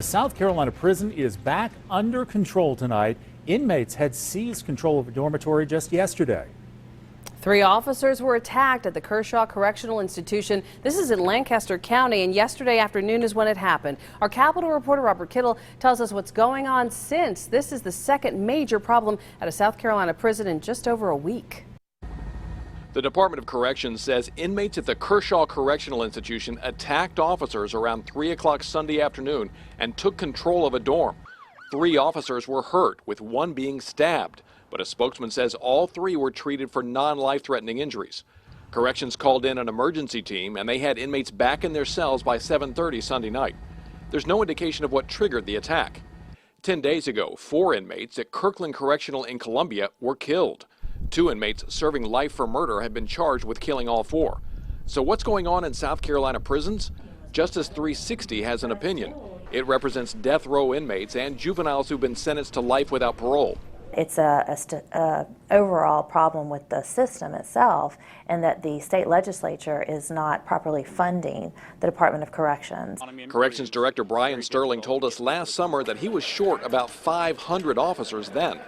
South Carolina prison is back under control tonight. Inmates had seized control of a dormitory just yesterday. 3 officers were attacked at the Kershaw Correctional Institution. This is in Lancaster County, and yesterday afternoon is when it happened. Our Capitol reporter Robert Kittle tells us what's going on since. This is the second major problem at a South Carolina prison in just over a week. The Department of Corrections says inmates at the Kershaw Correctional Institution attacked officers around 3 o'clock Sunday afternoon and took control of a dorm. 3 officers were hurt, with 1 being stabbed, but a spokesman says all 3 were treated for non-life-threatening injuries. Corrections called in an emergency team, and they had inmates back in their cells by 7:30 Sunday night. There's no indication of what triggered the attack. 10 days ago, 4 inmates at Kirkland Correctional in Columbia were killed. 2 inmates serving life for murder have been charged with killing all 4. So what's going on in South Carolina prisons? Justice 360 has an opinion. It represents death row inmates and juveniles who've been sentenced to life without parole. It's a overall problem with the system itself, and that the state legislature is not properly funding the Department of Corrections. Corrections Director Brian Sterling told us last summer that he was short about 500 officers then.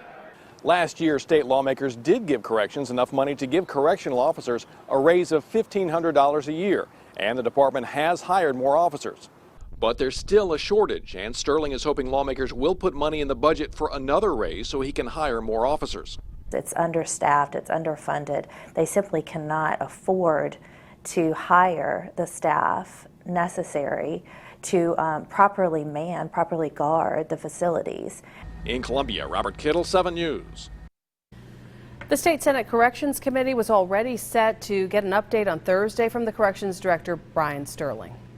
Last year, state lawmakers did give corrections enough money to give correctional officers a raise of $1,500 a year, and the department has hired more officers. But there's still a shortage, and Sterling is hoping lawmakers will put money in the budget for another raise so he can hire more officers. It's understaffed, it's underfunded. They simply cannot afford to hire the staff necessary to properly guard the facilities. In Columbia, Robert Kittle, 7 News. The State Senate Corrections Committee was already set to get an update on Thursday from the Corrections Director Brian Sterling.